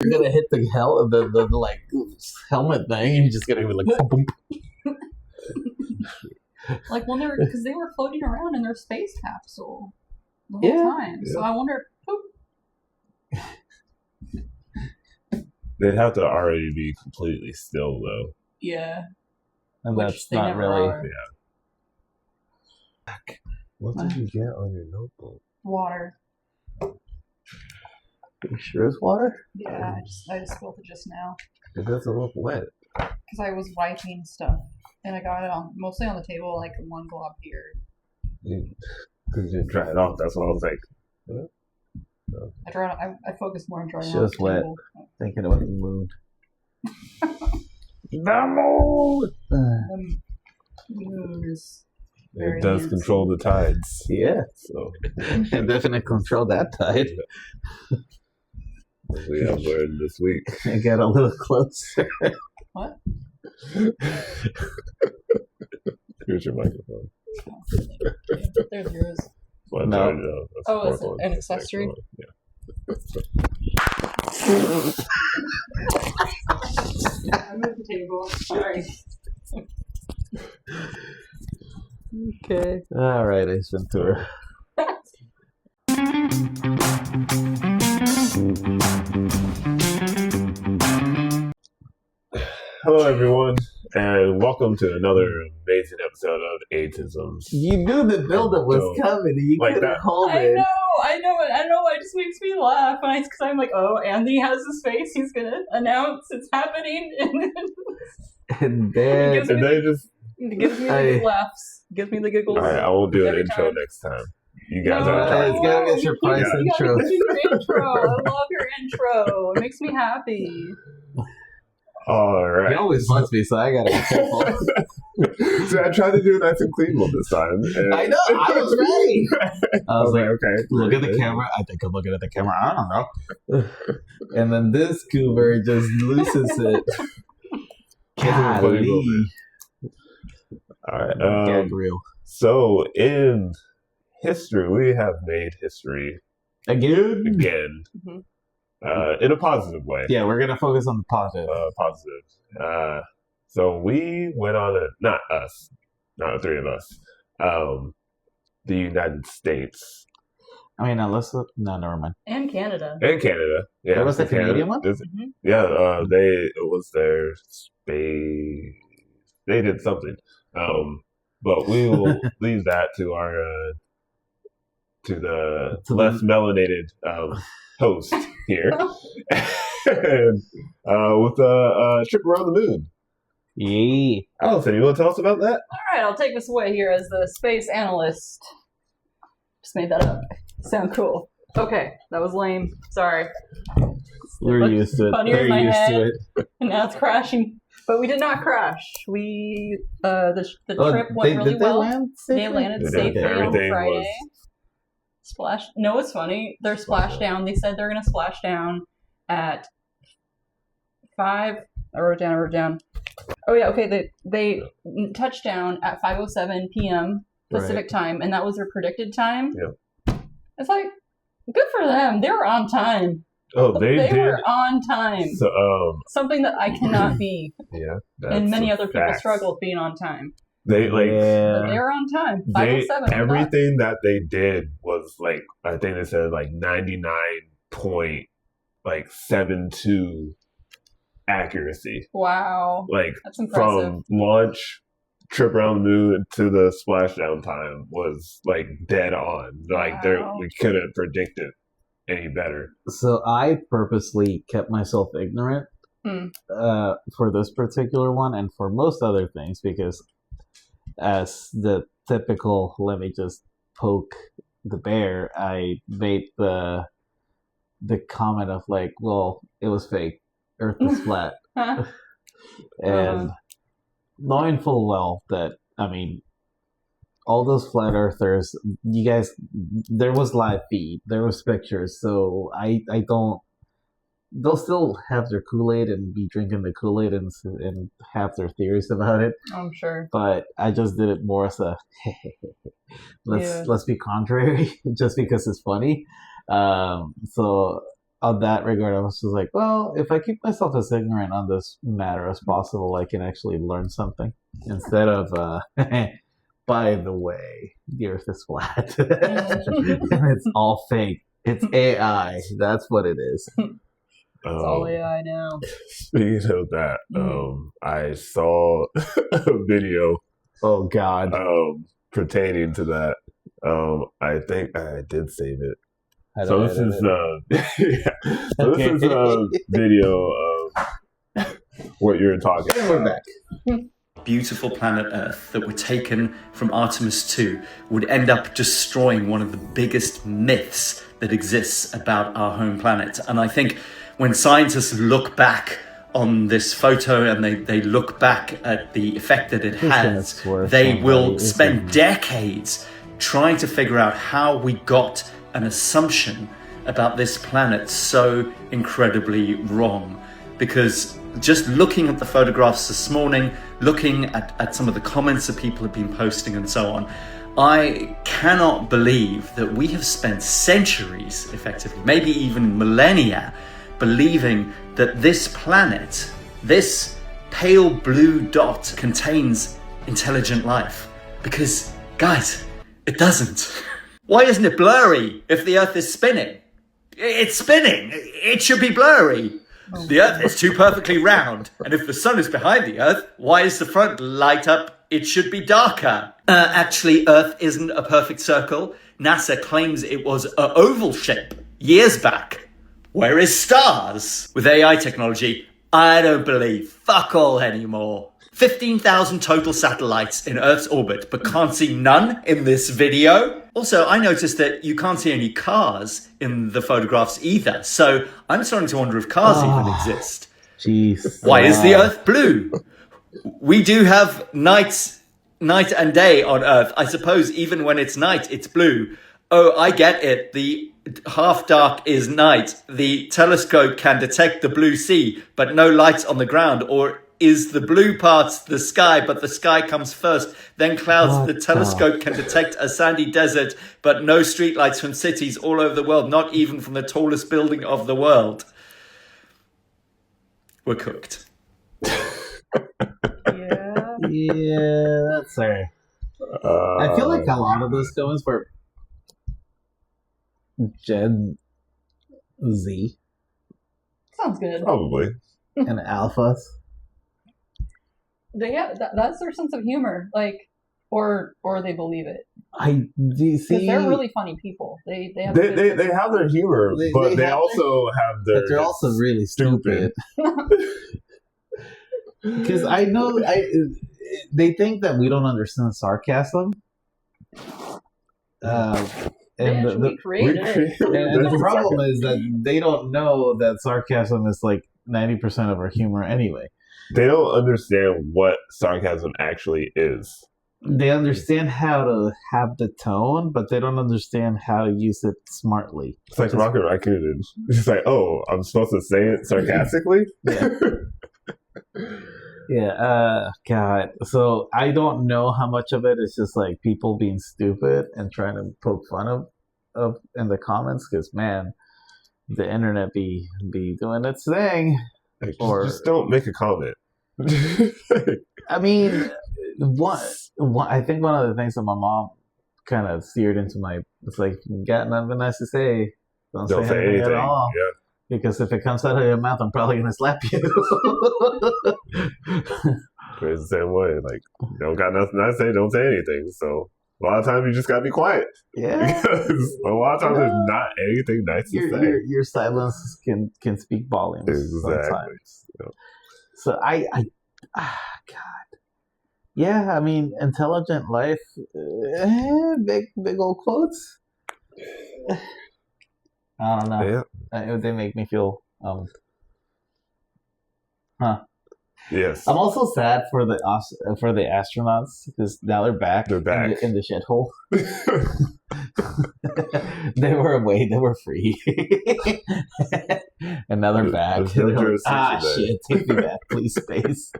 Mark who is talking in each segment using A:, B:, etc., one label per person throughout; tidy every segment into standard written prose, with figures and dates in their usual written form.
A: You're gonna hit the like helmet thing, and you're just gonna be like, boom.
B: Like when because they were floating around in their space capsule the whole time. Yeah. So I wonder.
C: They'd have to already be completely still, though.
B: Yeah.
A: And that's not really.
B: Are.
C: Yeah. What did you get on your notebook?
B: Water.
A: Are you sure it's water?
B: Yeah, I just spilled it just now.
C: It doesn't look wet.
B: Because I was wiping stuff, and I got it mostly on the table, like one glob here.
C: Because you dry it off. That's what I was like. What?
B: No. I focused more on drying
A: off. Just wet. Thinking about the moon.
C: The moon!
B: The moon is.
C: It does control the tides.
A: Yeah.
C: So
A: it definitely control that tide.
C: We have learned this week.
A: I got a little closer.
B: What?
C: Here's your microphone.
B: There's yours.
C: No.
B: Oh, it's an accessory?
C: Yeah.
B: I moved the table. Sorry.
A: Okay. Alright, Ace Ventura.
C: Hello, everyone, and welcome to another amazing episode of A-tsms.
A: You knew the build-up was coming, and you couldn't hold it.
B: I know. It just makes me laugh, because I'm like, oh, Andy has his face. He's gonna announce it's happening,
A: and then
B: it gives me the laughs. Gives me the giggles.
C: All right, I will do an intro next time. You guys are trying.
A: It's gotta get your price intro.
B: I love your intro. It makes me happy.
C: All right.
A: He always wants me, so I gotta be careful.
C: So I tried to do a nice and clean one this time.
A: I know. I was ready. I was like,
C: okay.
A: Look at the camera. I think I'm looking at the camera. I don't know. And then this goober just loses it. Golly.
C: All right. So in history, we have made history
A: again.
C: Mm-hmm. In a positive way.
A: Yeah, we're gonna focus on the positive.
C: So we went on not us, not the three of us. The United States.
A: I mean, never mind.
B: And Canada.
C: Yeah,
A: there was the Canadian one.
B: Mm-hmm.
C: Yeah, it was their space. They did something. But we will leave that to our to less melanated host here, and with a trip around the moon.
A: Yeah.
C: Allison, you want to tell us about that?
B: All right, I'll take us away here as the space analyst. Just made that up. Sound cool. Okay, that was lame. Sorry.
A: We're used to it.
B: Funnier in my head. And now it's crashing. But we did not crash. We the trip went really well. They landed safely on Friday. Splash. No, it's funny. They're splash down. They said they're gonna splash down at 5. I wrote down. Oh yeah, okay. They touched down at 5:07 p.m. Pacific time, and that was their predicted time.
C: Yeah.
B: It's like good for them. They were on time.
C: Oh, they
B: were on time.
C: So,
B: something that I cannot be.
C: Yeah.
B: And many other people struggled being on time.
C: They
B: but they were on time. 5:07.
C: Everything that they did was like, I think they said like 99.72 accuracy.
B: Wow.
C: Like
B: that's impressive.
C: From launch, trip around the moon to the splashdown time was like dead on. Like we couldn't predict it any better.
A: So I purposely kept myself ignorant for this particular one and for most other things because as the typical let me just poke the bear, I made the comment of like, well, it was fake. Earth is flat. And knowing full well that, I mean, all those flat earthers, you guys, there was live feed, there was pictures, so I don't, they'll still have their Kool-Aid and be drinking the Kool-Aid and have their theories about it.
B: I'm sure.
A: But I just did it more as a, let's be contrary, just because it's funny. So on that regard, I was just like, well, if I keep myself as ignorant on this matter as possible, I can actually learn something instead of, by the way, the Earth is flat and it's all fake. It's AI. That's what it is.
B: It's all AI now.
C: Speaking of that, I saw a video.
A: Oh God.
C: Pertaining to that. I think I did save it. So this is a video of what you're talking about.
A: We're back.
D: Beautiful planet Earth that were taken from Artemis 2 would end up destroying one of the biggest myths that exists about our home planet. And I think when scientists look back on this photo and they look back at the effect that it has, they will spend decades trying to figure out how we got an assumption about this planet so incredibly wrong. Because just looking at the photographs this morning, looking at some of the comments that people have been posting and so on, I cannot believe that we have spent centuries, effectively, maybe even millennia, believing that this planet, this pale blue dot, contains intelligent life. Because, guys, it doesn't. Why isn't it blurry if the Earth is spinning? It's spinning. It should be blurry. The Earth is too perfectly round. And if the sun is behind the Earth, why is the front light up? It should be darker. Actually, Earth isn't a perfect circle. NASA claims it was an oval shape years back. Where is stars? With AI technology, I don't believe fuck all anymore. 15,000 total satellites in Earth's orbit, but can't see none in this video. Also, I noticed that you can't see any cars in the photographs either. So I'm starting to wonder if cars even exist.
A: Jeez.
D: Why is the Earth blue? We do have night and day on Earth. I suppose even when it's night, it's blue. Oh, I get it. The half dark is night. The telescope can detect the blue sea, but no lights on the ground. Or is the blue part the sky, but the sky comes first, then clouds? The telescope can detect a sandy desert, but no streetlights from cities all over the world, not even from the tallest building of the world. We're cooked.
A: Yeah, that's fair. I feel like a lot of this goes for Gen Z.
B: Sounds good.
C: Probably.
A: And alphas.
B: That's their sense of humor, like, or they believe it.
A: Do you see?
B: Because they're really funny people. They have
C: their humor, but they also have their.
A: But they're also really stupid. Because I know they think that we don't understand sarcasm. And the problem is that they don't know that sarcasm is like 90% of our humor anyway.
C: They don't understand what sarcasm actually is.
A: They understand how to have the tone, but they don't understand how to use it smartly.
C: It's like Rocket Raccoon. It's like, oh, I'm supposed to say it sarcastically?
A: Yeah. Yeah, God. So I don't know how much of it is just like people being stupid and trying to poke fun of in the comments, because man, the internet be doing its thing.
C: Just don't make a comment.
A: I mean, I think one of the things that my mom kind of seared into my, it's like, you got nothing nice to say, don't say anything at all. Yeah. Because if it comes out of your mouth, I'm probably gonna slap you.
C: It's the same way. Like, you don't got nothing nice to say, don't say anything. So a lot of times you just gotta be quiet.
A: Yeah.
C: Because a lot of times there's not anything nice to say.
A: Your silence can speak volumes.
C: Exactly.
A: Sometimes. Yep. So God. Yeah, I mean, intelligent life. Big old quotes. I don't know. Yeah. They make me feel.
C: Yes.
A: I'm also sad for the astronauts because now they're back.
C: They're back
A: in the shithole. They were away. They were free, and now they're back. Like, shit! Take me back, please, space.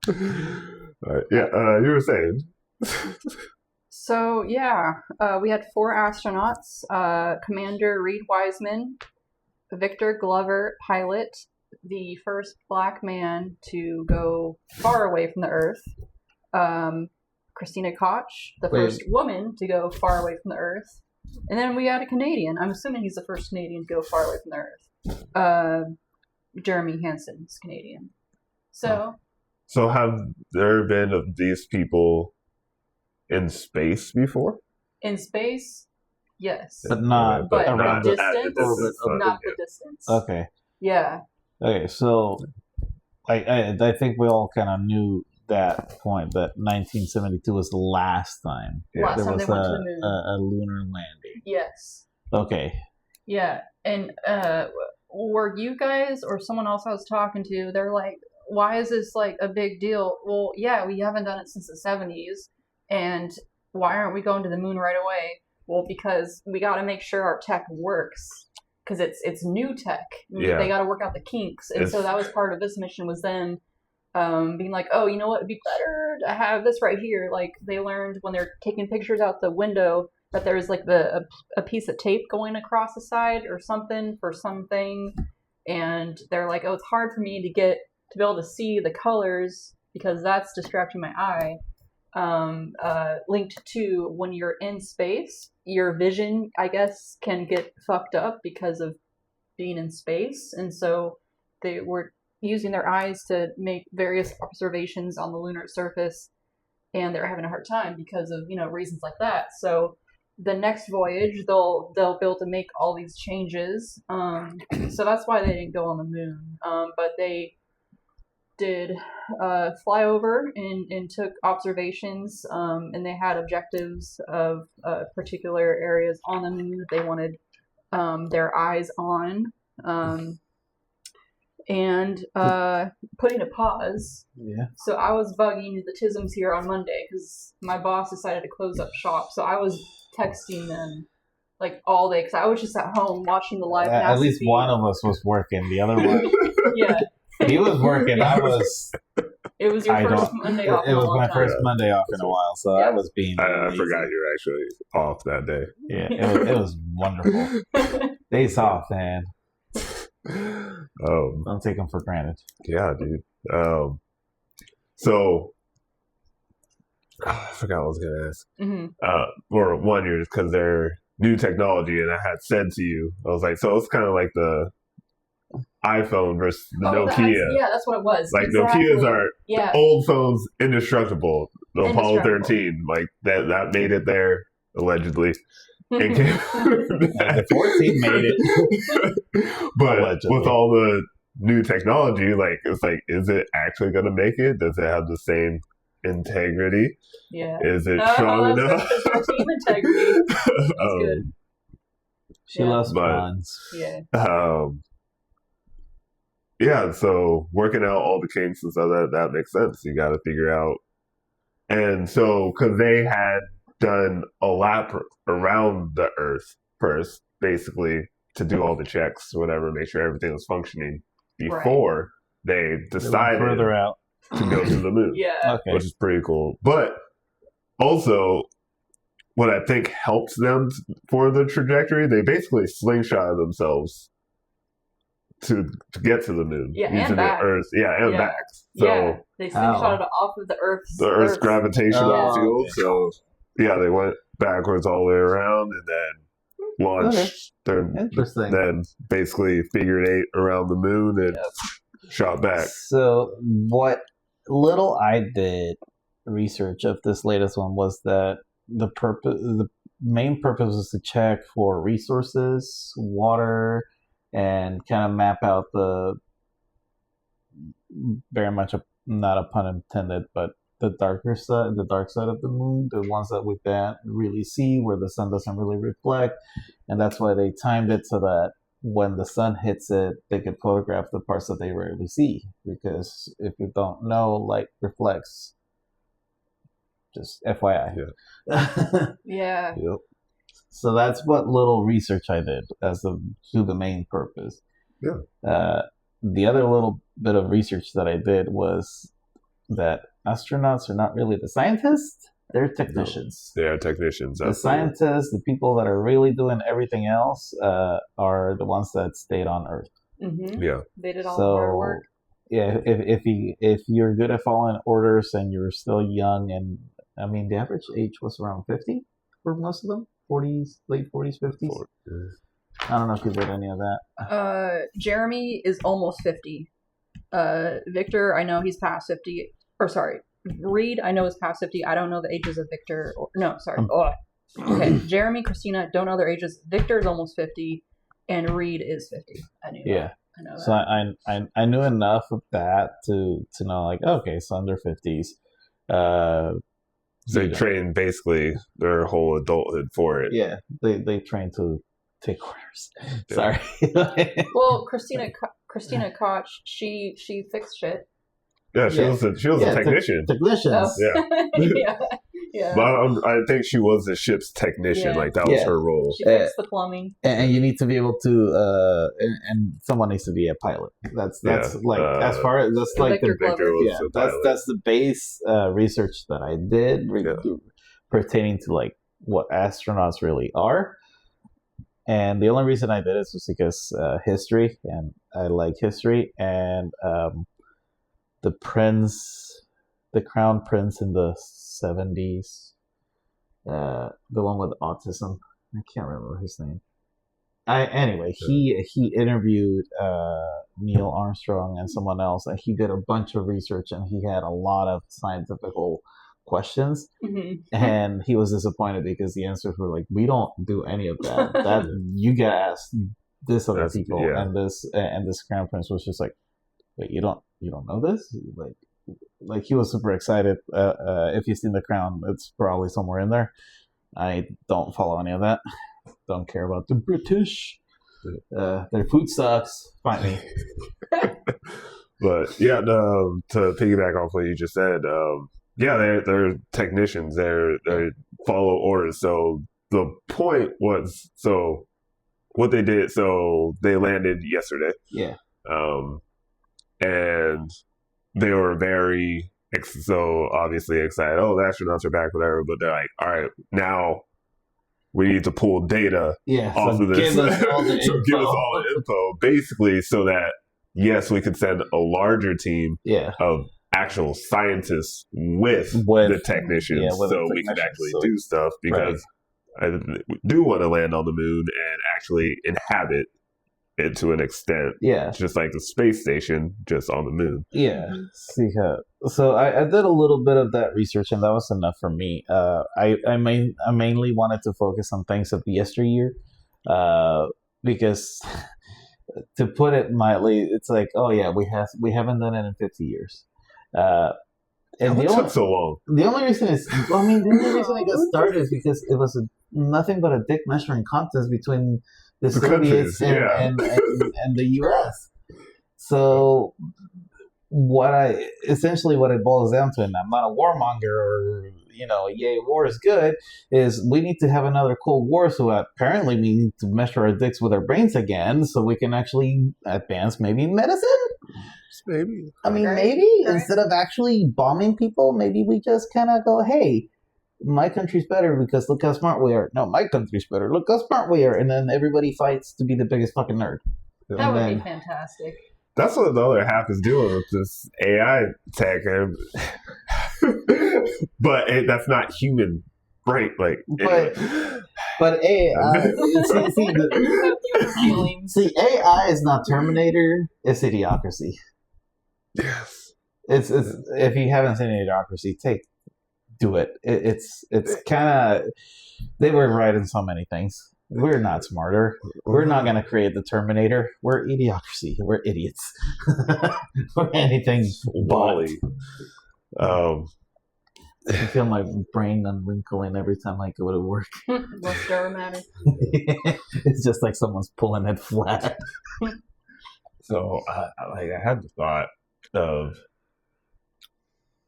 C: Yeah, you were saying.
B: So yeah, we had 4 astronauts. Commander Reed Wiseman, Victor Glover, pilot, the first black man to go far away from the Earth. Christina Koch, the first woman to go far away from the Earth. And then we had a Canadian. I'm assuming he's the first Canadian to go far away from the Earth. Jeremy Hansen's Canadian. So
C: have there been of these people in space before?
B: In space, yes.
A: But not
B: around
A: the
B: distance. Not the distance.
A: Okay.
B: Yeah.
A: Okay, so I think we all kind of knew that point, that 1972 was the last time
B: there was
A: they went to the moon. A lunar landing.
B: Yes.
A: Okay.
B: Yeah, and were you guys or someone else I was talking to, they're like, why is this like a big deal? Well, yeah, we haven't done it since the 70s, and why aren't we going to the moon right away? Well, because we got to make sure our tech works, because it's new tech.
C: Yeah.
B: They got to work out the kinks, and so that was part of this mission, was them being like, oh, you know what, it'd be better to have this right here. Like, they learned when they're taking pictures out the window that there's like a piece of tape going across the side or something for something, and they're like, oh, it's hard for me to be able to see the colors because that's distracting my eye. Linked to when you're in space, your vision, I guess, can get fucked up because of being in space, and so they were using their eyes to make various observations on the lunar surface, and they're having a hard time because of, you know, reasons like that. So the next voyage, they'll be able to make all these changes. So that's why they didn't go on the moon. But they did fly over and took observations, and they had objectives of particular areas on the moon that they wanted their eyes on. And putting a pause.
A: Yeah.
B: So I was bugging the A-tsms here on Monday because my boss decided to close up shop. So I was texting them like all day because I was just at home watching the live.
A: At least one of us was working. The other one,
B: yeah,
A: he was working. I was.
B: It was your first Monday off.
A: It was my first Monday off in a while, so I was being.
C: I forgot you were actually off that day.
A: Yeah, it was wonderful. Days off, man. Don't take them for granted.
C: Yeah, dude. So I forgot what I was gonna ask. For one year, because they're new technology, and I had said to you, I was like, so it's kind of like the iPhone versus the Nokia.
B: That's what it was.
C: Like Nokias are old phones, indestructible. The Apollo 13, like that made it there allegedly. And
A: the 14 made it.
C: But allegedly, with all the new technology, like, it's like, is it actually going to make it? Does it have the same integrity?
B: Yeah.
C: Is it strong enough?
B: Team integrity. That's good.
A: She loves bonds.
B: Yeah.
C: Yeah, so working out all the kinks and stuff, that makes sense. You got to figure out. And so, because they had done a lap around the Earth first, basically, to do all the checks, whatever, make sure everything was functioning before they decided
A: further out
C: to go to the moon.
B: Yeah.
A: Okay.
C: Which is pretty cool. But also, what I think helps them for the trajectory, they basically slingshot themselves to get to the moon.
B: Yeah,
C: using
B: and back.
C: The Earth. Yeah, and back. So
B: they slingshotted it off of the Earth's
C: gravitational field. So yeah, they went backwards all the way around and then launched then basically figured 8 around the moon and shot back.
A: So what little I did research of this latest one was that the main purpose was to check for resources, water, and kind of map out the, very much not a pun intended, but the dark side of the moon, the ones that we can't really see, where the sun doesn't really reflect, and that's why they timed it so that when the sun hits it, they could photograph the parts that they rarely see. Because if you don't know, light reflects. Just FYI.
B: Yeah.
A: Yep. So that's what little research I did to the main purpose.
C: Yeah.
A: The other little bit of research that I did was that astronauts are not really the scientists. They're technicians.
C: They are technicians.
A: The scientists, the people that are really doing everything else, are the ones that stayed on Earth.
B: Mm-hmm.
C: Yeah,
B: they did all the hard work.
A: Yeah, if you're good at following orders and you're still young, and I mean the average age was around 50 for most of them, 40s, late 40s, 50s. I don't know if you did any of that.
B: Jeremy is almost 50. Victor, I know he's past 50. Or sorry, Reed, I know is past 50. I don't know the ages of Victor. Okay, Jeremy, Christina, don't know their ages. Victor is almost 50, and Reed is 50. I knew that. I know that.
A: So I knew enough of that to know, like, okay, so under 50s.
C: They train basically their whole adulthood for it.
A: Yeah, they train to take orders. Yeah. Sorry.
B: Well, Christina Koch, she fixed shit.
C: Yeah, she was a technician.
A: Technicians.
B: Yeah. Yeah.
C: But I think she was the ship's technician. Like that was her role.
B: She fixed the plumbing.
A: And you need to be able to, and someone needs to be a pilot. That's like as far as that's like
B: Victor
A: that's the base research that I did pertaining to like what astronauts really are. And the only reason I did it was because history, and I like history, and the crown prince in the 70s, the one with autism, I can't remember his name. He interviewed Neil Armstrong and someone else, and he did a bunch of research, and he had a lot of scientific questions, and he was disappointed because the answers were like, we don't do any of that. That you get asked this other people, and this crown prince was just like, wait, you don't know this? Like he was super excited. If you've seen The Crown, it's probably somewhere in there. I don't follow any of that. Don't care about the British. Their food sucks. Find me.
C: But yeah, to piggyback off what you just said, they're technicians. They follow orders. So the point was, what they did. So they landed yesterday.
A: Yeah.
C: And they were very obviously excited. Oh, the astronauts are back, whatever. But they're like, all right, now we need to pull data off of this.
A: Give us all the info.
C: Give us all the info, basically, so that yes, we could send a larger team of actual scientists with the technicians, so we can actually do stuff, because I do want to land on the moon and actually inhabit it to an extent. Yeah. Just like the space station, just on the moon.
A: Yeah. So I did a little bit of that research, and that was enough for me. I mainly wanted to focus on things of yesteryear, because to put it mildly, it's like, oh yeah, we haven't done it in 50 years.
C: And it took so long.
A: The only reason it got started is because it was nothing but a dick measuring contest between the Soviets and the U.S. So what it boils down to, and I'm not a warmonger or yay, war is good, is we need to have another Cold War, so apparently we need to measure our dicks with our brains again so we can actually advance maybe medicine.
C: Maybe.
A: I mean, maybe instead of actually bombing people, maybe we just kind of go, hey, my country's better because look how smart we are. No, my country's better. Look how smart we are. And then everybody fights to be the biggest fucking nerd.
B: That would be fantastic.
C: That's what the other half is doing with this AI tech. But that's not human brain.
A: But AI, see, AI is not Terminator. It's Idiocracy.
C: Yes.
A: It's if you haven't seen Idiocracy, do it. It's kind of, they were right in so many things. We're not smarter. We're not going to create the Terminator. We're Idiocracy. We're idiots. We're anything but. I feel my brain unwrinkling every time I go to work.
B: What's dramatic?
A: It's just like someone's pulling it flat.
C: So I had the thought of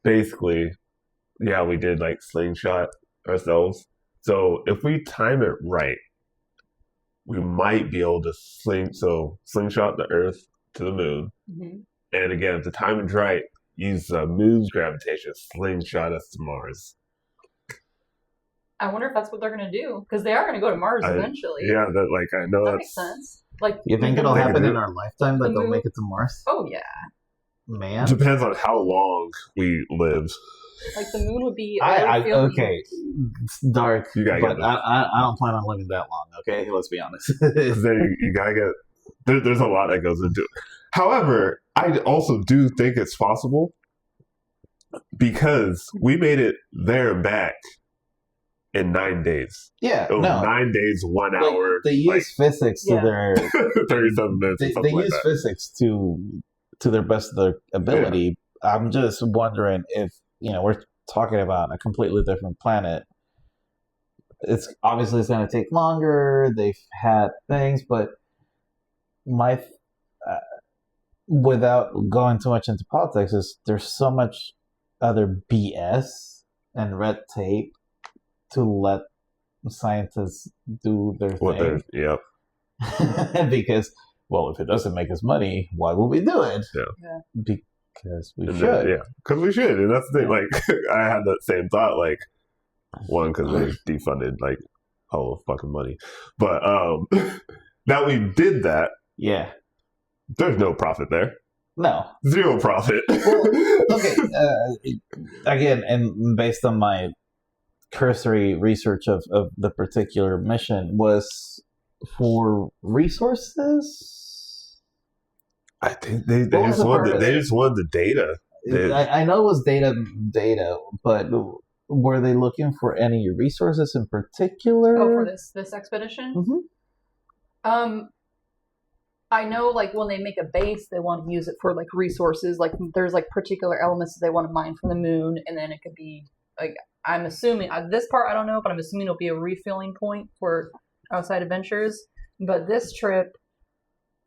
C: basically, we did like slingshot ourselves. So if we time it right, we might be able to slingshot the Earth to the moon. Mm-hmm. And again, if the timing's right, use the moon's gravitation, slingshot us to Mars.
B: I wonder if that's what they're going to do, because they are going to go to Mars eventually.
C: Yeah, I know
B: that makes sense. Like,
A: you think it'll happen in our lifetime that they'll make it to Mars?
B: Oh yeah,
A: man.
C: Depends on how long we live.
B: Like the moon would be.
A: Okay, it's dark, but I don't plan on living that long. Okay, let's be honest.
C: You gotta get. There's a lot that goes into it. However, I also do think it's possible because we made it there and back in 9 days.
A: Yeah,
C: 9 days, 1 hour.
A: They use physics to their
C: 37 minutes.
A: They use physics to their best of their ability. Yeah. I'm just wondering if we're talking about a completely different planet. It's going to take longer. They've had things, but without going too much into politics, there's so much other BS and red tape to let scientists do their thing.
C: Yep.
A: Because, well, if it doesn't make us money, why would we do it?
C: Yeah.
A: Because we should.
C: Because we should. And that's the thing. Like, I had that same thought. Like, one, because they defunded, like, all of fucking money. But now we did that.
A: Yeah.
C: There's no profit there.
A: No.
C: Zero profit.
A: Well, okay. Again, and based on my cursory research of the particular mission, was for resources.
C: I think they just wanted the data.
A: I know it was data, but were they looking for any resources in particular?
B: Oh, for this expedition?
A: Mm-hmm.
B: I know, like, when they make a base, they want to use it for, like, resources. Like, there's, like, particular elements that they want to mine from the moon, and then it could be, like, I'm assuming, this part I don't know, but I'm assuming it'll be a refilling point for outside adventures. But this trip,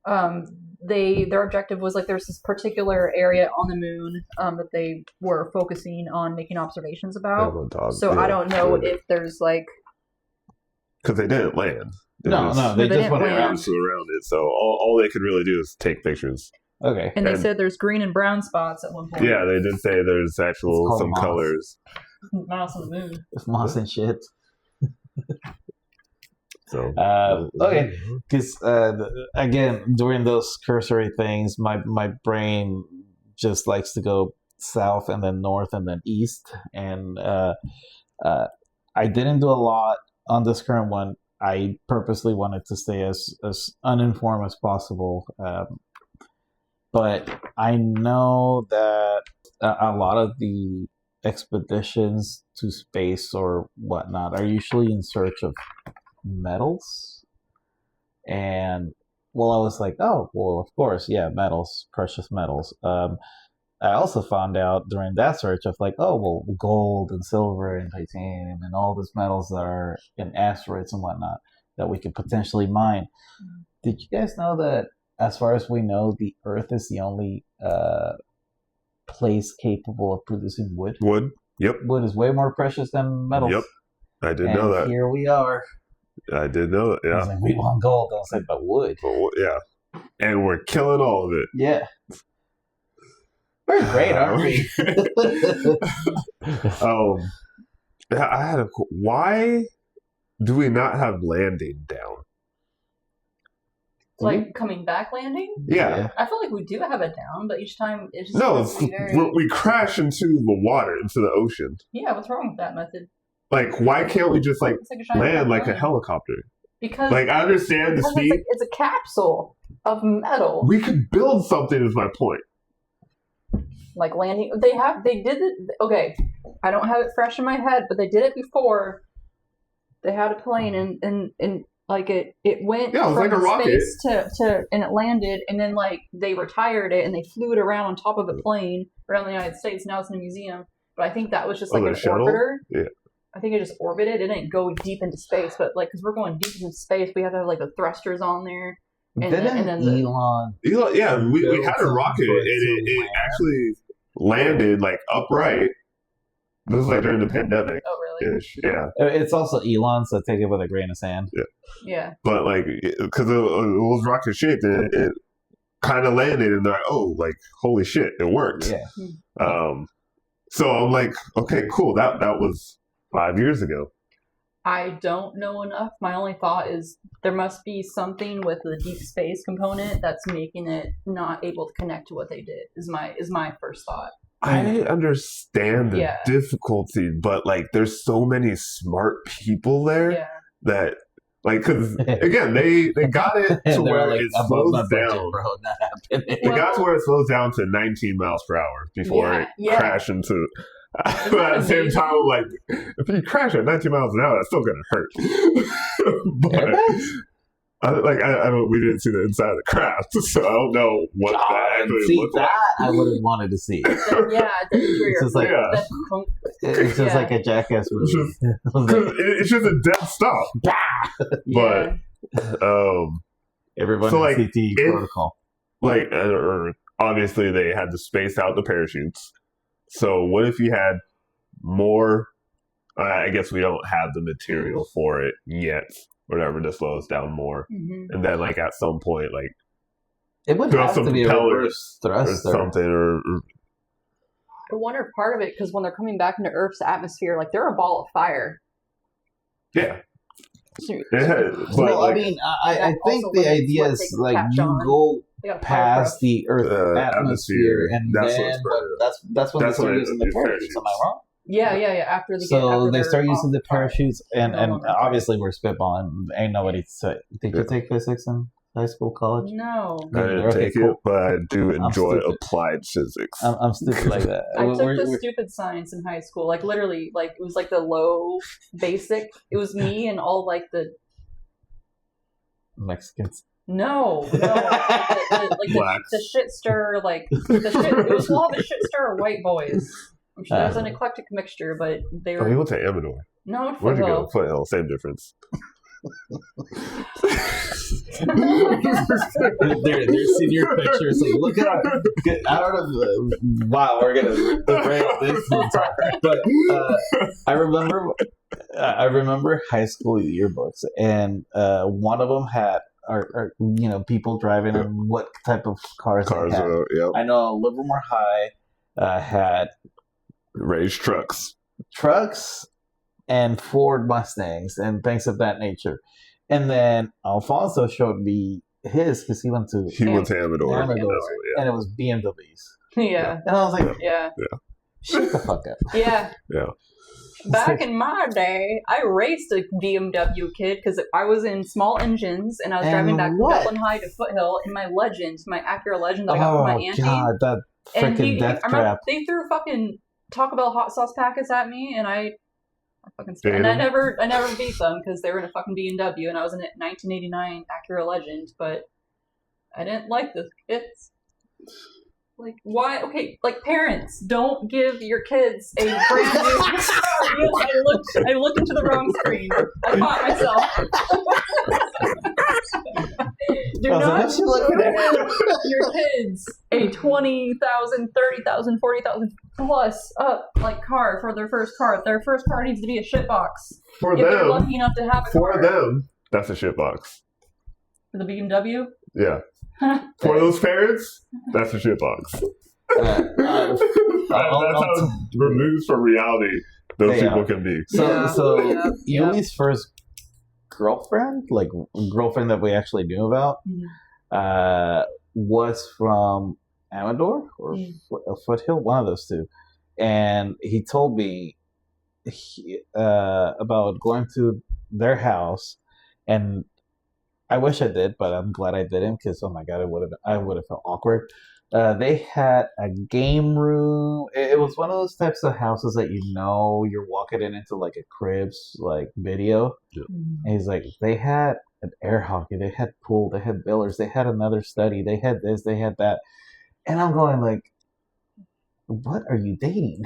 B: their objective was, like, there's this particular area on the moon that they were focusing on making observations about. I don't know if there's, like...
C: Because they didn't land.
A: They just went
C: around it. So all they could really do is take pictures.
A: Okay.
B: And they said there's green and brown spots at one point.
C: Yeah, they did say there's some moss. Colors.
B: Moss on the moon.
A: It's moss and shit.
C: So
A: okay, because again, during those cursory things, my brain just likes to go south and then north and then east, and I didn't do a lot on this current one. I purposely wanted to stay as uninformed as possible, but I know that a lot of the expeditions to space or whatnot are usually in search of metals. And, well, I was like, oh, well, of course, yeah, metals, precious metals. I also found out during that search of like, oh, well, gold and silver and titanium and all these metals that are in asteroids and whatnot that we could potentially mine. Did you guys know that, as far as we know, the Earth is the only place capable of producing wood?
C: Wood? Yep.
A: Wood is way more precious than metals.
C: Yep. I did know that.
A: Here we are.
C: I did know that, yeah.
A: I was like, we want gold. I was like, but wood.
C: Yeah. And we're killing all of it.
A: Yeah. We're great, aren't we?
C: I had why do we not have landing down?
B: Like coming back landing?
C: Yeah.
B: I feel like we do have it down, but each time it's just
C: we crash into the water, into the ocean.
B: Yeah, what's wrong with that method?
C: Like, why can't we just land like a helicopter?
B: Because
C: I understand the speed.
B: It's a capsule of metal.
C: We could build something. Is my point.
B: Like landing, they did it. Okay, I don't have it fresh in my head, but they did it before. They had a plane and like it went
C: from like a rocket
B: to and it landed, and then like they retired it and they flew it around on top of a plane around the United States. Now it's in a museum, but I think that was just like an orbiter.
C: Yeah.
B: I think it just orbited. It didn't go deep into space, but like because we're going deep into space, we have to have like the thrusters on there. And then
A: Elon,
C: yeah, we had a rocket and it actually landed like upright. This was like during the pandemic.
B: Oh, really?
C: Yeah.
A: It's also Elon, so take it with a grain of sand.
B: Yeah.
C: But like, because it was rocket shaped, and it kind of landed, and they're like, oh, like holy shit, it worked.
A: Yeah.
C: So I'm like, okay, cool. That was 5 years ago.
B: I don't know enough. My only thought is there must be something with the deep space component that's making it not able to connect to what they did. Is my first thought.
C: I understand the difficulty, but like, there's so many smart people there that, like, because again, they got it to where it slows down. It got to where it slows down to 19 miles per hour before it crashed into. But at the same time, like, if you crash at 19 miles an hour, that's still gonna hurt. But I don't. We didn't see the inside of the craft, so I don't know what that actually looked like.
A: I would have wanted to see. It's just like it's just like a Jackass movie.
C: It's just a dead stop. But
A: everyone
C: so like
A: CT protocol.
C: Like obviously they had to space out the parachutes. So what if you had more? I guess we don't have the material for it yet. Whatever to slow us down more, and then like at some point, like
A: it would have to be a reverse thrust
C: or something. Or
B: I wonder part of it because when they're coming back into Earth's atmosphere, like they're a ball of fire.
C: Yeah.
A: Well, I mean, I think the idea is like you go past the Earth atmosphere, and that's when they start using the parachutes. Am I wrong?
B: Yeah. After
A: they start using the parachutes, and obviously we're spitballing. Ain't nobody say. Did you take physics in high school, college?
B: No,
C: I didn't take it, but I do enjoy applied physics.
A: I'm stupid like that.
B: I took the stupid science in high school. Like literally, like it was like the low basic. It was me and all like the
A: Mexicans.
B: No, like the shit stir, like the shit. It was all the shit stir white boys. I'm sure there's an eclectic mixture, but they were.
C: Oh, you went to Amador.
B: No,
C: where'd you go? Foothill, same difference.
A: their senior pictures. Like, look at I don't know. Wow, we're gonna derail this time. But I remember high school yearbooks, and one of them had are people driving and what type of cars they had.
C: Yep.
A: I know Livermore High had
C: raised trucks
A: and Ford Mustangs and things of that nature. And then Alfonso showed me his because he went to
C: Amador,
A: and it was BMWs.
B: Yeah.
A: And I was like,
B: yeah.
A: Shut the fuck up.
B: Yeah.
C: Yeah.
B: Back in my day, I raced a BMW kid because I was in small engines and I was driving back from Dublin High to Foothill in my Acura Legend that I got from my auntie.
A: God, that freaking death trap.
B: They threw fucking Taco Bell hot sauce packets at me, and I never beat them because they were in a fucking BMW, and I was in a 1989 Acura Legend, but I didn't like the kids. Like, why? Okay, like, parents, don't give your kids a brand new car. I looked into the wrong screen. I caught myself. Do not give your kids a $20,000, $30,000, $40,000 plus car for their first car. Their first car needs to be a shitbox.
C: For them, they're lucky enough to have a car. For them, that's a shitbox.
B: For the BMW?
C: Yeah. For those parents, that's a shitbox. That's how removed from reality those people can be.
A: So Yuli's first girlfriend that we actually knew about, was from Amador or Foothill, one of those two. And he told me about going to their house, and I wish I did, but I'm glad I didn't because, oh my god, I would have felt awkward. They had a game room. It was one of those types of houses that you're walking into like a cribs like video. Yeah. And he's like, they had an air hockey, they had pool, they had billiards, they had another study, they had this, they had that, and I'm going like, what are you dating?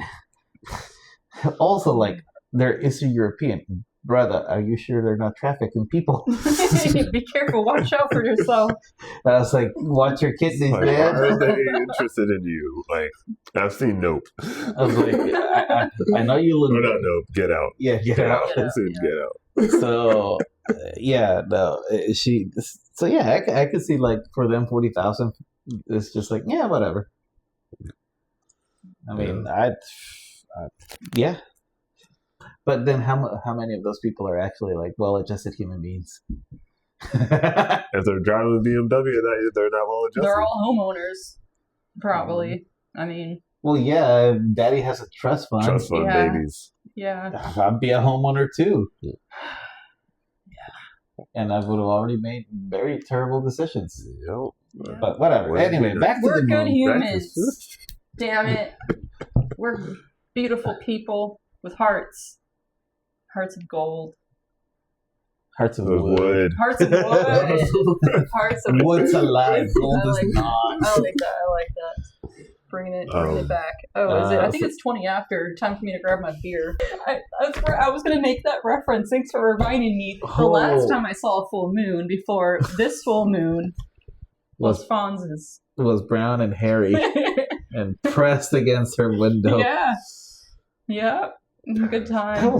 A: Also, like, they're Eastern European. Brother, are you sure they're not trafficking people?
B: Be careful. Watch out for yourself.
A: I was like, watch your kidneys, man.
C: Why are they interested in you? Like, I've seen Nope.
A: I was like, I know you look...
C: No, not Nope. Get Out.
A: Yeah, Get Out.
C: I've seen Get Out.
A: So, I could see, like, for them, 40,000, it's just like, yeah, whatever. I mean, yeah. But then how many of those people are actually like well-adjusted human beings?
C: If they're driving a BMW, they're not well-adjusted.
B: They're all homeowners, probably. I mean...
A: Well, yeah, Daddy has a trust fund.
C: Trust fund babies.
B: Yeah.
A: I'd be a homeowner too. Yeah. And I would have already made very terrible decisions.
C: Yep.
A: Yeah. But whatever. Anyway, back to the moon.
B: We're good humans. Damn it. We're beautiful people with hearts. Hearts of gold.
A: Hearts of wood.
B: Hearts of wood. Hearts of wood.
A: Wood's alive. Gold is not.
B: I like that. Bringing it back. Oh, is it? I think it's 20 after. Time for me to grab my beer. I was going to make that reference. Thanks for reminding me. The last time I saw a full moon before this full moon was Fonz's.
A: It was brown and hairy and pressed against her window.
B: Yeah. Good time.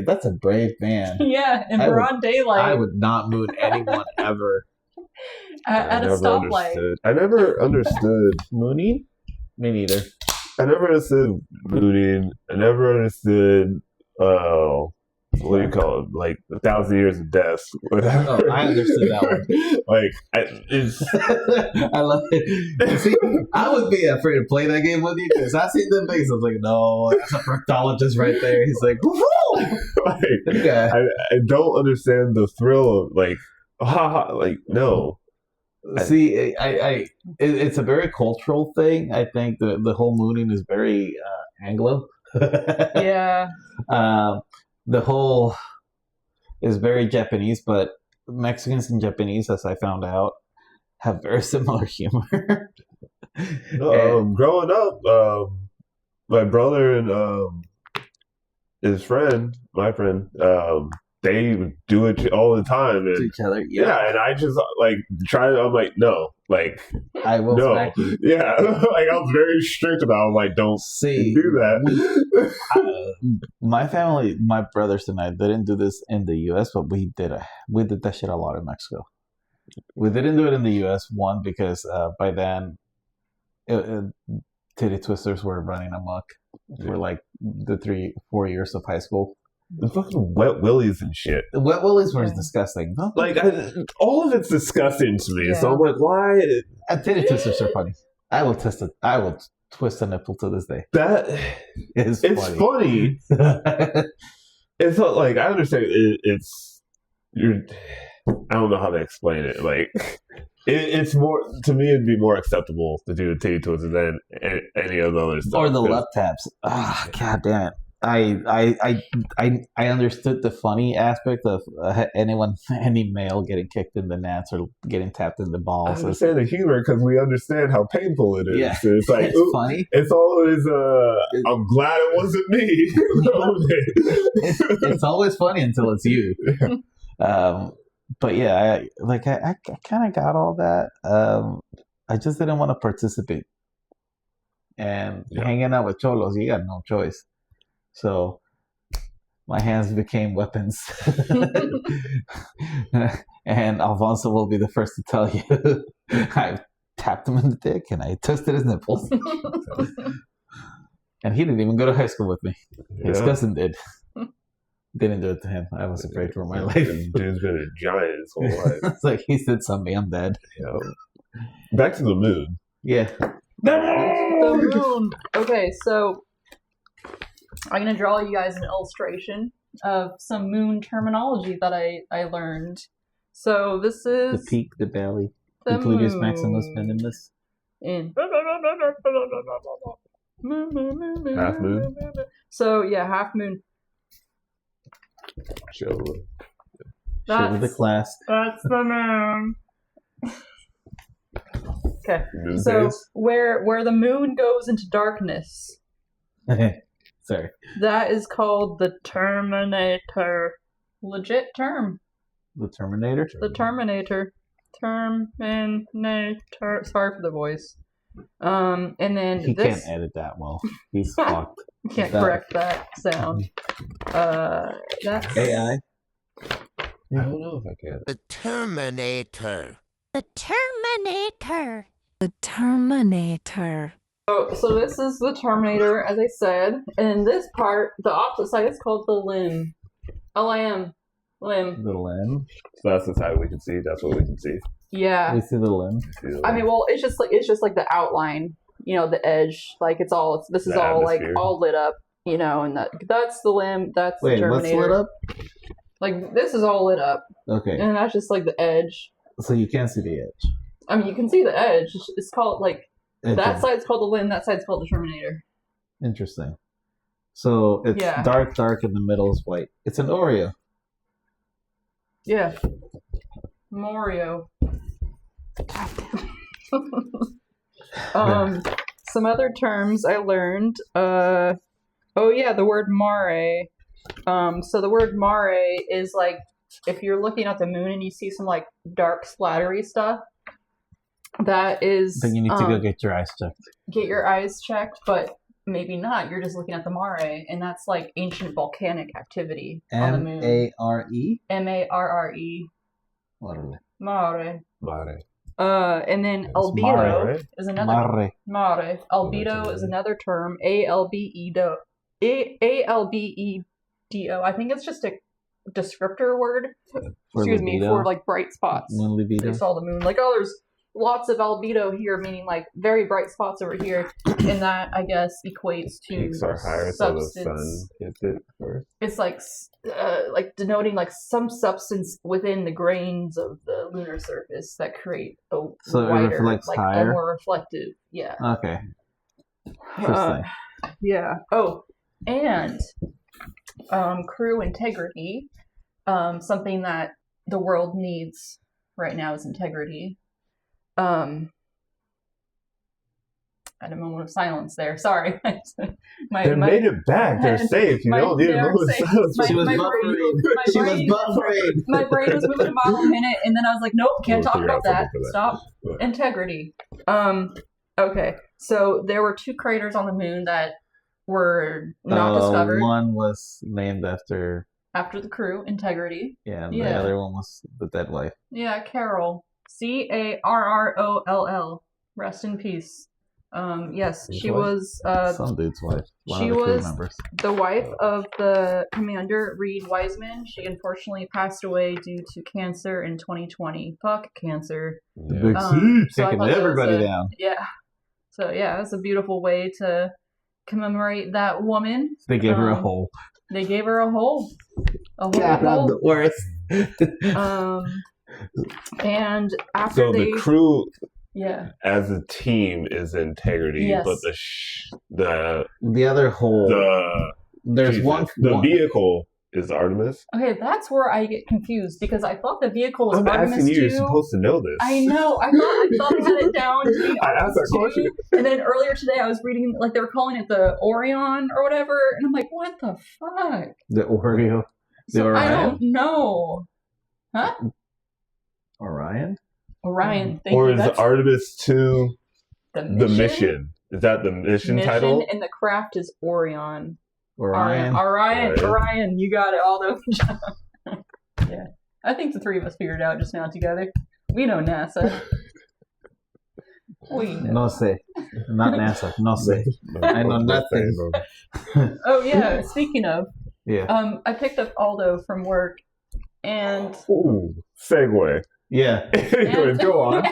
A: That's a brave man.
B: Yeah, in broad daylight.
A: I would not moon anyone ever.
B: At a stoplight.
C: I never understood
A: mooning. Me neither.
C: I never understood mooning. I never understood, what do you call it? Like 1,000 Years of Death. Whatever.
A: Oh, I understood that one. I love it. See, I would be afraid to play that game with you because I see them things. I was like, no, that's a proctologist right there. He's like,
C: I don't understand the thrill of no.
A: See, it's a very cultural thing. I think the whole mooning is very Anglo.
B: Yeah.
A: The whole is very Japanese, but Mexicans and Japanese, as I found out, have very similar humor.
C: Growing up, my brother and his friend, my friend, they do it all the time
A: to each other.
C: Yeah, and I just I'm like, no,
A: I will smack you.
C: Yeah, I was very strict about it. I'm like, don't do that.
A: My family, my brothers and I didn't do this in the U.S., but we did that shit a lot in Mexico. We didn't do it in the U.S. One because by then, titty twisters were running amok for the 3-4 years of high school.
C: The fucking wet willies and shit.
A: The wet willies were disgusting.
C: All of it's disgusting to me. Yeah. So I'm like, why?
A: Titty twisters are funny. I will twist a nipple to this day.
C: That is funny. It's not like I understand. I don't know how to explain it. It's more to me. It'd be more acceptable to do the titty twister than any of the other stuff.
A: Or the love taps. Ah, god damn it. I understood the funny aspect of any male getting kicked in the nuts or getting tapped in the balls.
C: I understand the humor because we understand how painful it is.
A: Yeah.
C: So it's like
A: it's funny.
C: It's always I'm glad it wasn't me.
A: it's always funny until it's you. But yeah, I kind of got all that. I just didn't want to participate. And hanging out with cholos, you got no choice. So my hands became weapons. And Alfonso will be the first to tell you. I tapped him in the dick and I twisted his nipples. And he didn't even go to high school with me. His cousin did. Didn't do it to him. I was afraid for my life.
C: Dude's been a giant his whole life.
A: It's like he said something, I'm dead.
C: Yeah. Back to the moon.
A: Yeah.
B: The moon. Okay, so I'm going to draw you guys an illustration of some moon terminology that I learned. So this is...
A: The peak, the valley, the Plutus Maximus Minimus.
C: Half moon?
B: So, yeah, half moon.
C: Show
A: with the class.
B: That's the moon. Okay, so where the moon goes into darkness...
A: Sorry.
B: That is called the Terminator. Legit term.
A: The Terminator?
B: The Terminator. Terminator. Sorry for the voice. And then
A: he can't edit that well. He's fucked.
B: Can't correct that sound. That's
A: AI.
C: I don't know if I can.
E: The Terminator.
F: The Terminator. The Terminator.
B: So this is the Terminator, as I said, and this part, the opposite side, is called the limb. Limb.
A: The limb.
C: So that's the side we can see. That's what we can see.
B: Yeah.
A: We see the limb.
B: I mean, well, it's just like the outline, the edge. Like this is all like all lit up, and that's the limb. That's the Terminator.
A: What's lit up?
B: Like this is all lit up.
A: Okay.
B: And that's just like the edge.
A: So you can't see the edge.
B: I mean, you can see the edge. It's called like that side's called the limb. That side's called the Terminator.
A: Interesting. So it's dark, and the middle is white. It's an Oreo.
B: Yeah. Mario. Some other terms I learned. The word mare. So the word mare is like if you're looking at the moon and you see some like dark splattery stuff. That is.
A: Then you need to go get your eyes checked.
B: Get your eyes checked, but maybe not. You're just looking at the mare, and that's like ancient volcanic activity on the moon.
A: Mare.
B: Mare. And then
A: It's
B: albedo
A: mare.
B: is another mare. Albedo is another term. ALBEDO. I think it's just a descriptor word. For like bright spots. They saw the moon. Like, there's lots of albedo here, meaning like very bright spots over here, and that I guess equates to
C: peaks are higher,
B: substance.
C: So the sun hits it first.
B: It's like denoting like some substance within the grains of the lunar surface that create a wider,
A: it reflects
B: like
A: higher?
B: a more reflective. Yeah.
A: Okay. Interesting.
B: Yeah. Oh, and crew integrity. Something that the world needs right now is integrity. I had a moment of silence there. Sorry.
C: They made it back. They're safe. You don't need a moment of silence.
A: She was buffering.
B: My brain was moving a mile a minute, and then I was like, nope, can't talk about that. Stop. Integrity. Okay. So there were 2 craters on the moon that were not discovered.
A: One was named after
B: the crew, Integrity.
A: Yeah, and the other one was the dead wife.
B: Yeah, Carol. Carroll. Rest in peace. Yes, she was
A: some dude's wife.
B: She was the wife of the commander, Reed Wiseman. She unfortunately passed away due to cancer in 2020. Fuck cancer.
A: The big C taking everybody down.
B: Yeah. So yeah, it's a beautiful way to commemorate that woman.
A: They gave her a hole.
B: They gave her a hole.
A: I'm the worst.
B: And after
C: the crew,
B: as
C: a team, is Integrity, but
A: the other hole, the
C: vehicle is Artemis.
B: Okay, that's where I get confused because I thought the vehicle was Artemis
C: asking you.
B: too.
C: You're supposed to know this.
B: I know. I thought I had it down.
C: I asked that question.
B: And then earlier today, I was reading like they were calling it the Orion or whatever, and I'm like, what the fuck?
A: The Oreo.
B: So I don't know. Huh?
A: Orion.
C: Or is Artemis 2 the mission? Is that the mission title?
B: And the craft is Orion.
A: Orion.
B: Orion, you got it, Aldo. Yeah. I think the 3 of us figured it out just now together. We know NASA. We know.
A: No sé. Not NASA. No sé. I know nothing.
B: Oh, yeah. Speaking of.
A: Yeah.
B: I picked up Aldo from work and...
C: Ooh, segue.
A: Yeah.
C: Anyways, go on.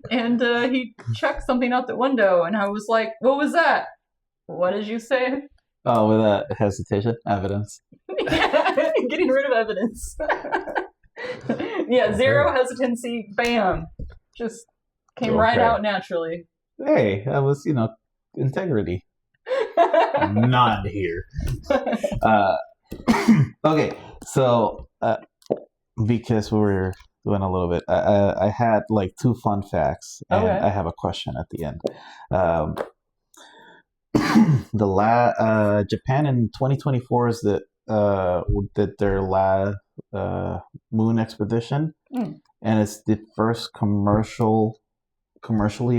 B: and he chucked something out the window, and I was like, what was that? What did you say?
A: Oh, with hesitation? Evidence.
B: Yeah, getting rid of evidence. Yeah, zero hesitancy, bam. Just came right out naturally.
A: Hey, that was, integrity. Not here. Okay, so because we were doing a little bit, I had like 2 fun facts, and I have a question at the end. Japan in 2024 is did their last moon expedition, and it's the first commercially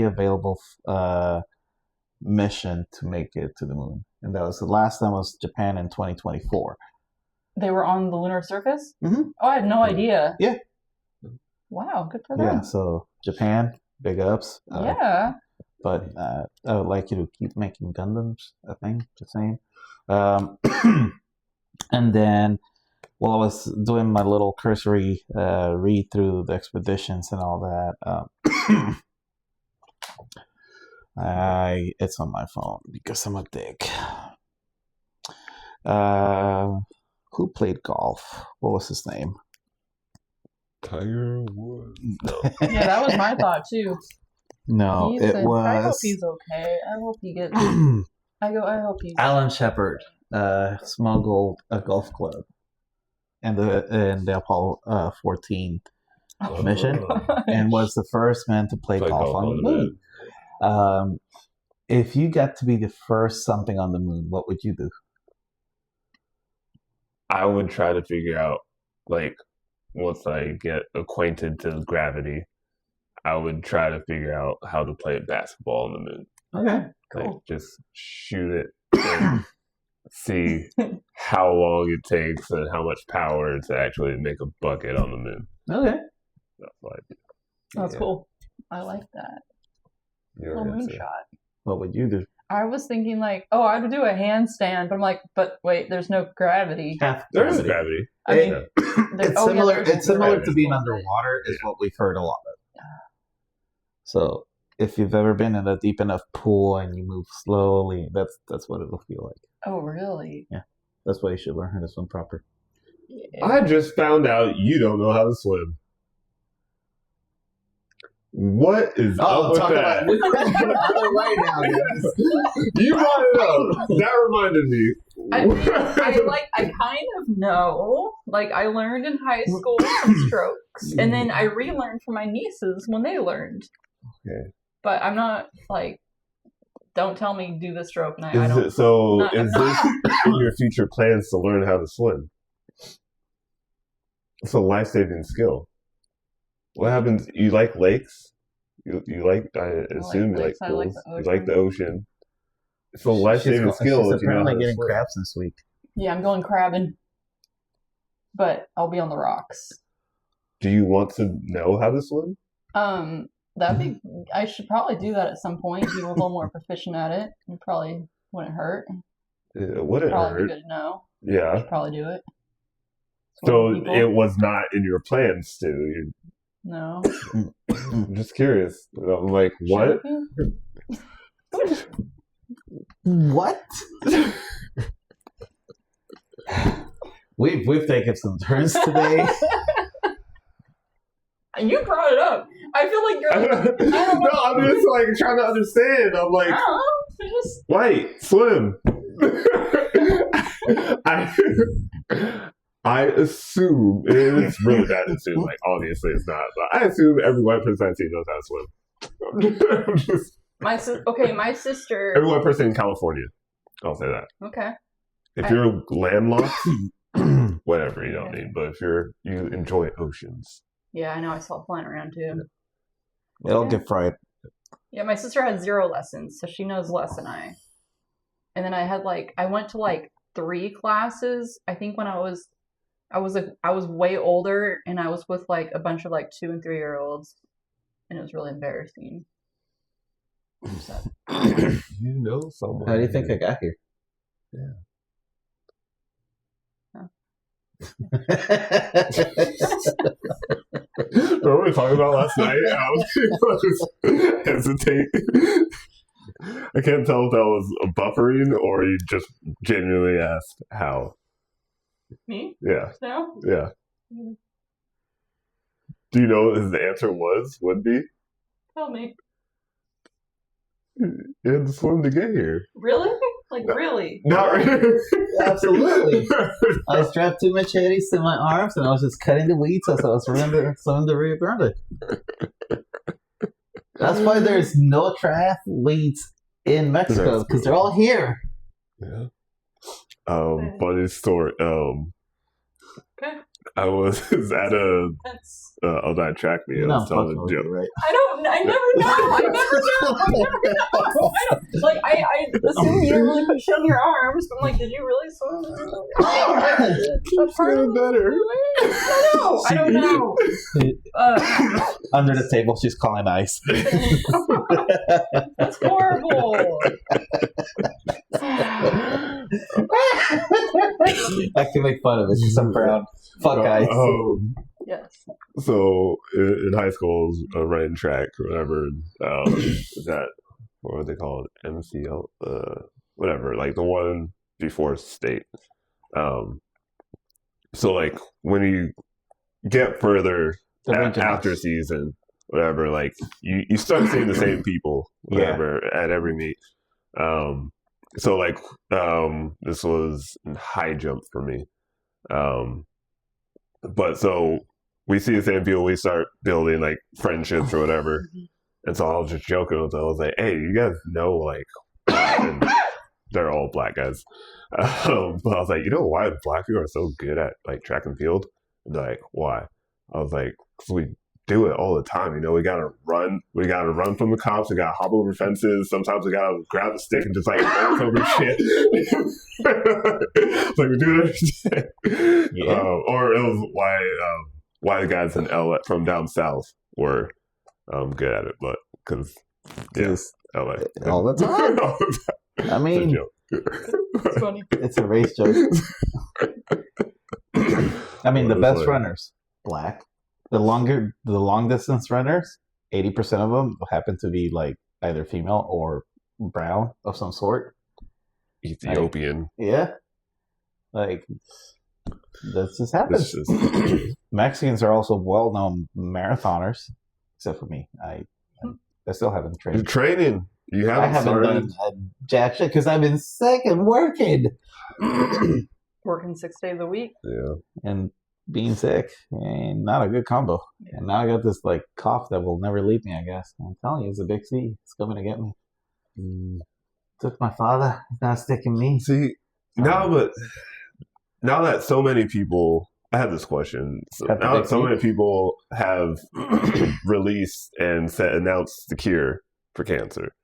A: available mission to make it to the moon, and that was the last time was Japan in 2024.
B: They were on the lunar surface?
A: Mm-hmm.
B: Oh, I had no idea.
A: Yeah.
B: Wow, good for them.
A: Yeah, so Japan, big ups.
B: Yeah.
A: But I would like you to keep making Gundams, I think, the same. And then while I was doing my little cursory read through the expeditions and all that, it's on my phone because I'm a dick. Who played golf? What was his name?
C: Tiger Woods. No.
B: Yeah, that was my thought too.
A: No, it was.
B: I hope he's okay. I hope he gets. I hope he's.
A: Alan Shepard smuggled a golf club in the Apollo 14 mission, and was the first man to play golf on the moon. If you got to be the first something on the moon, what would you do?
C: I would try to figure out, like, once I get acquainted to gravity, I would try to figure out how to play basketball on the moon.
A: Okay,
B: cool.
C: Like, just shoot it and see how long it takes and how much power to actually make a bucket on the moon.
A: Okay.
C: That's what I do.
B: That's cool. I like that. Little moonshot.
A: What would you do?
B: I was thinking like, I would do a handstand, but I'm like, but wait, there's no gravity.
C: There is gravity.
B: I mean,
A: it's similar. It's similar to being underwater, is what we've heard a lot of. So if you've ever been in a deep enough pool and you move slowly, that's what it'll feel like.
B: Oh, really?
A: Yeah, that's why you should learn how to swim proper.
B: Yeah.
C: I just found out you don't know how to swim. What is up with that? You brought it up. That reminded me.
B: I kind of know. Like, I learned in high school some strokes, and then I relearned from my nieces when they learned.
C: Okay.
B: But I'm not like, don't tell me do the stroke. And
C: Is this in your future plans to learn how to swim? It's a life-saving skill. What happens? You like lakes? You like? I assume you like pools. You like the ocean. It's a life-saving skill.
A: She's apparently getting crabs this week.
B: Yeah, I'm going crabbing, but I'll be on the rocks.
C: Do you want to know how to swim?
B: That'd be. I should probably do that at some point. Be a little more proficient at it. It probably wouldn't hurt.
C: It wouldn't
B: probably
C: hurt.
B: Be good to know.
C: Yeah.
B: I should probably do it.
C: So it was not in your plans to.
B: No.
C: I'm just curious. I'm like, what?
A: What? We've taken some turns today.
B: You brought it up. I feel like you're.
C: No, I'm just like trying to understand. I'm like, wait, swim. I assume it's really bad to assume. Like, obviously, it's not. But I assume every white person I see knows how to swim.
B: My sister.
C: Every white person in California. I'll say that.
B: Okay.
C: If you're landlocked, whatever, you don't need. But if you enjoy oceans.
B: Yeah, I know. I saw it flying around too.
A: It'll get fried.
B: Yeah, my sister had 0 lessons, so she knows less than I. And then I went to 3 classes. I think when I was way older, and I was with a bunch of 2- and 3-year-olds, and it was really embarrassing.
C: You know someone.
A: How do you think I got here?
C: Yeah. What were we talking about last night? I was hesitate. I can't tell if that was a buffering or you just genuinely asked how.
B: Me?
C: Yeah.
B: No?
C: Yeah. Do you know what the answer would be?
B: Tell me.
C: You had to swim to get here.
B: Really? Really?
C: Not really.
A: Absolutely. I strapped 2 machetes to my arms and I was just cutting the weeds as I was swimming the Rio Grande. That's why there's no triathletes in Mexico, because they're all here.
C: Yeah. Funny story.
B: Okay.
C: I was at a track meet. I was telling a joke.
B: Right? I never know. I assume you didn't really put shit on your arms, but I'm like, did you really swim?
C: Keep feeling better.
B: I don't know.
A: Under the table, she's calling ice.
B: That's horrible.
A: I can make fun of it because I'm proud. Fuck guys.
B: Yes.
C: So in high school, I was running track or whatever. That what were they called? MCL, whatever. Like the one before state. So like when you get further after season, whatever, like you start seeing the same people, whatever, at every meet. So like this was high jump for me. But so we see the same people, we start building like friendships or whatever. And so I was just joking with them. I was like, hey, you guys know, like, and they're all black guys. But I was like, you know why black people are so good at like track and field? And they're like, why? I was like, because we do it all the time. You know, we gotta run from the cops. We gotta hop over fences. Sometimes we gotta grab a stick and just like walk over shit. Like we do it every day. Yeah. Or it was why the guys in LA from down south were good at it, but because LA
A: all the time.
C: All the time.
A: I mean,
B: it's funny.
A: It's a race joke. I mean, the best runners, black. The long distance runners, 80% of them happen to be like either female or brown of some sort.
C: Ethiopian.
A: Like that just happens. Mexicans are also well-known marathoners, except for me. I still haven't trained.
C: You're training. I
A: haven't done jack shit because I've been sick and working.
B: Working 6 days a week.
C: Yeah.
A: And being sick ain't not a good combo. Yeah. And now I got this like cough that will never leave me, I guess. I'm telling you, it's a big C. It's coming to get me. Took my father. It's not sticking me.
C: See, now that so many people, I had this question. Now that so many people have released and announced the cure for cancer.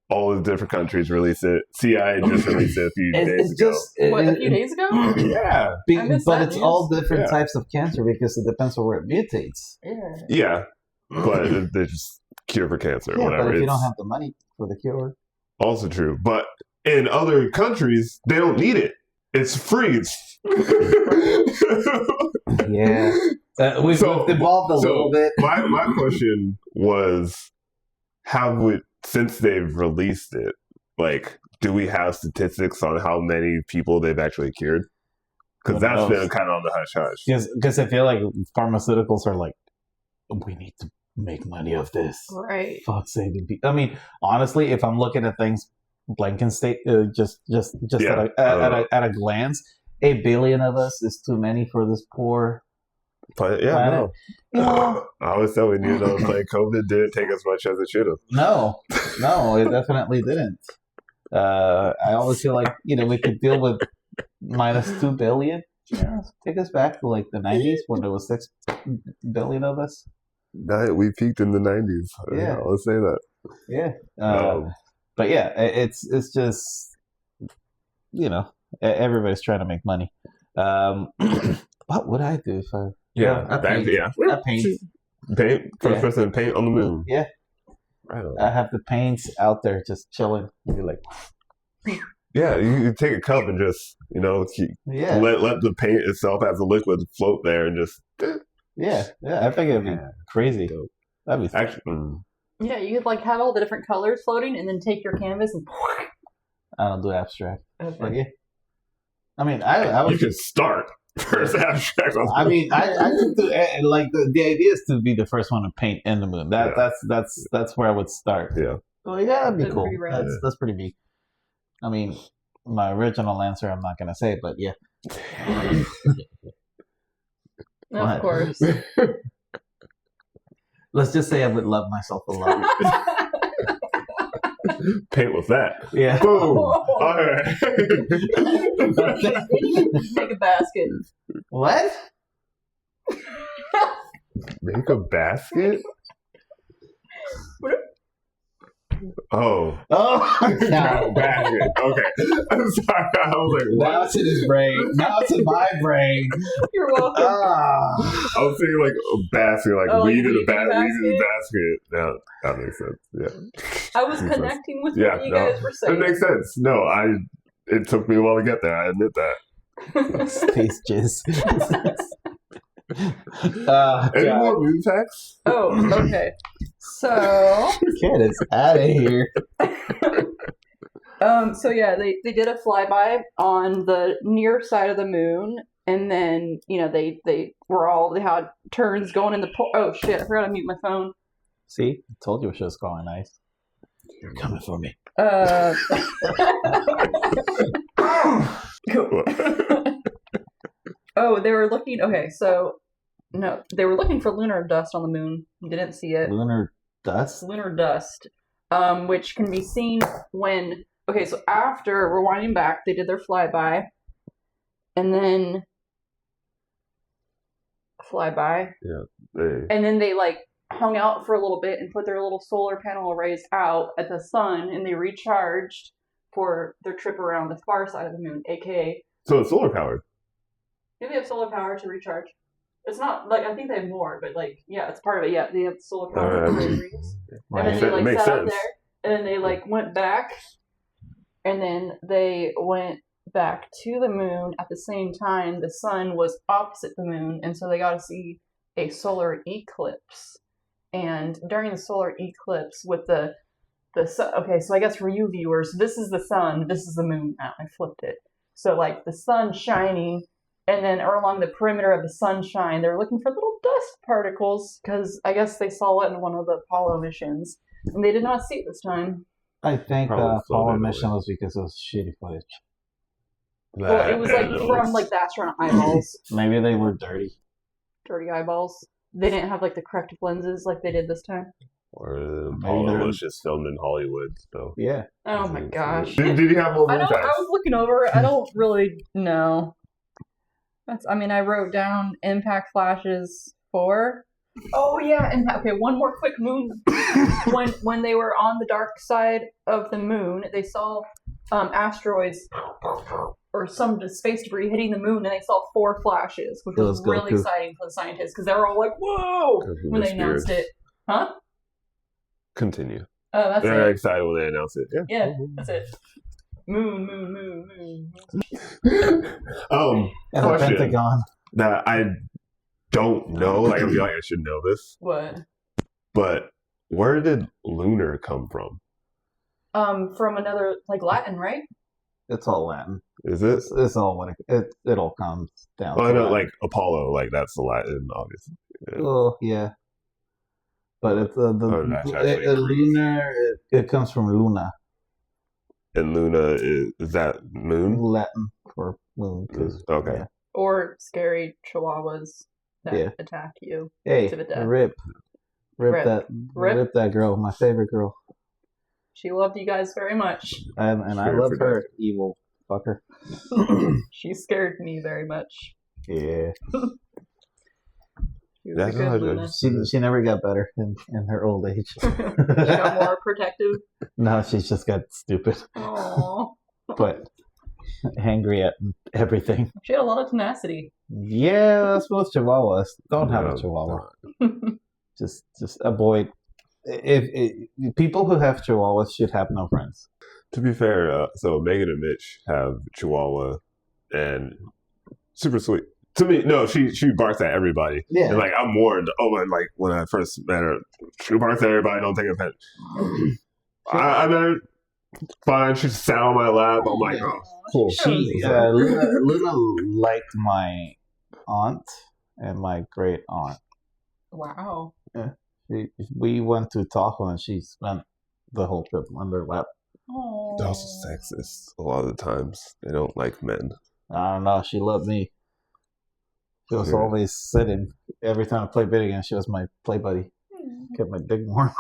C: All the different countries release it. CIA just released it a few days ago.
B: A few days ago?
C: Yeah.
A: But it's all different types of cancer because it depends on where it mutates.
C: Yeah. But there's just cure for cancer or whatever.
A: But if you don't have the money for the cure.
C: Also true. But in other countries, they don't need it. It's free.
A: Yeah. We've evolved a little bit.
C: My question was, since they've released it, like, do we have statistics on how many people they've actually cured? Because that's been kind of on the hush-hush.
A: Because I feel like pharmaceuticals are like, we need to make money off this.
B: Right.
A: Fuck saving people. I mean, honestly, if I'm looking at things blanket state, just at a glance, 8 billion of us is too many for this poor.
C: But no. I always thought we knew that like COVID didn't take as much as it should have.
A: No, it definitely didn't. I always feel like we could deal with minus 2 billion. Take us back to like the 90s when there was 6 billion of us.
C: We peaked in the 90s. Yeah, let's say that.
A: Yeah, but yeah, it's just everybody's trying to make money. What would I do if I?
C: I paint. First person paint on the moon.
A: Yeah. I have the paints out there just chilling. You're like,
C: yeah, you take a cup and just let the paint itself as a liquid float there and just.
A: Yeah. I think it'd be crazy. That'd be
C: actually.
B: Yeah, you could like have all the different colors floating, and then take your canvas and.
A: I don't do abstract.
B: Okay.
A: But yeah. I mean, I would.
C: You could start. First abstract.
A: I mean, I could do like the idea is to be the first one to paint in the moon. That's where I would start.
C: Yeah.
A: Well, yeah, that'd be cool. That's pretty big. I mean, my original answer I'm not gonna say, but yeah.
B: Of course.
A: Let's just say I would love myself a lot.
C: Paint with that.
A: Yeah.
C: Boom. All right.
B: Make a basket.
A: What?
C: Make a basket? Oh,
A: no.
C: Basket. Okay. I'm sorry. I was like, what?
A: Now it's in his brain. Now it's in my brain.
B: You're welcome.
C: I was thinking like a basket, like weed in a basket. Yeah, that makes sense. Yeah.
B: I was connecting with what you guys were saying.
C: It makes sense. No, it took me a while to get there. I admit that.
A: Space jizz.
C: Any more moon facts?
B: Oh, okay. So
A: Get us out of here.
B: So yeah, they did a flyby on the near side of the moon, and then they had turns going in the oh shit, I forgot to mute my phone.
A: See, I told you it was just going nice. You're coming for me.
B: Oh, they were looking. Okay, so no, they were looking for lunar dust on the moon. Didn't see it.
A: Lunar dust?
B: Lunar dust, which can be seen when. Okay, so after rewinding back, they did their flyby, and then and then they hung out for a little bit and put their little solar panel arrays out at the sun, and they recharged for their trip around the far side of the moon, aka.
C: So it's solar powered.
B: Yeah, they have solar power to recharge. It's not I think they have more, but yeah, it's part of it. Yeah, they have solar power. And then they sat out there, and then they went back, and then they went back to the moon at the same time. The sun was opposite the moon, and so they got to see a solar eclipse. And during the solar eclipse, with the sun, okay, so I guess for you viewers, this is the sun, this is the moon. Now I flipped it. So the sun shining. And then along the perimeter of the sunshine, they're looking for little dust particles, because I guess they saw it in one of the Apollo missions. And they did not see it this time.
A: I think the Apollo mission was because of shitty footage.
B: Well, it was from the astronaut eyeballs.
A: Maybe they were dirty.
B: Dirty eyeballs. They didn't have the corrective lenses like they did this time.
C: Or Apollo was just filmed in Hollywood, so.
A: Yeah.
B: Oh my gosh.
C: Did you have more facts?
B: I was looking over it. I don't really know. I wrote down impact flashes 4. Oh yeah, and okay, one more quick moon. when they were on the dark side of the moon, they saw asteroids or some space debris hitting the moon, and they saw 4 flashes, which was really exciting for the scientists because they were all like, "Whoa!" when they announced it. Huh?
C: Continue.
B: Oh, that's
C: They're excited when they announce it.
B: Yeah, that's it. Moon.
A: And the Pentagon.
C: That I don't know. I feel like I should know this.
B: What?
C: But where did lunar come from?
B: From another Latin, right?
A: It's all Latin.
C: Is it?
A: It's all what it all comes down.
C: I know, Apollo, that's the Latin, obviously.
A: Yeah. Oh yeah. But it's lunar. It comes from Luna.
C: And Luna is that moon?
A: Latin for moon.
C: Okay.
A: Yeah.
B: Or scary chihuahuas that attack you.
A: Hey,
B: to the death.
A: Rip that girl, my favorite girl.
B: She loved you guys very much.
A: And I love her, evil fucker.
B: She scared me very much.
A: Yeah.
B: She was a good Luna.
A: She never got better in her old age.
B: She got more protective?
A: No, she just got stupid.
B: Aww.
A: But angry at everything.
B: She had a lot of tenacity.
A: Yeah, that's most chihuahuas. Don't have a chihuahua. Just avoid. If people who have chihuahuas should have no friends.
C: To be fair, so Megan and Mitch have chihuahua, and super sweet. To me, no, she barks at everybody. Yeah. And I'm warned. Oh, and when I first met her, she barks at everybody. Don't take offense. I met her. Fine. She sat on my lap. I'm like, oh, cool.
A: Luna liked my aunt and my great aunt.
B: Wow.
A: Yeah. We went to Tahoe and she spent the whole trip on their lap.
B: Aww.
C: They're also sexist a lot of the times. They don't like men.
A: I don't know. She loved me. She was always sitting. Every time I played video games, she was my play buddy. Kept my dick warm.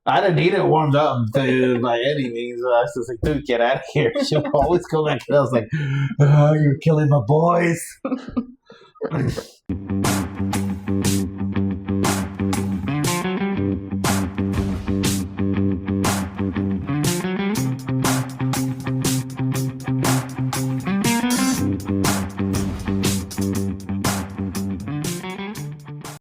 A: I didn't need it warmed up by any means. I was just like, dude, get out of here. She'll always come back. And I was like, oh, you're killing my boys.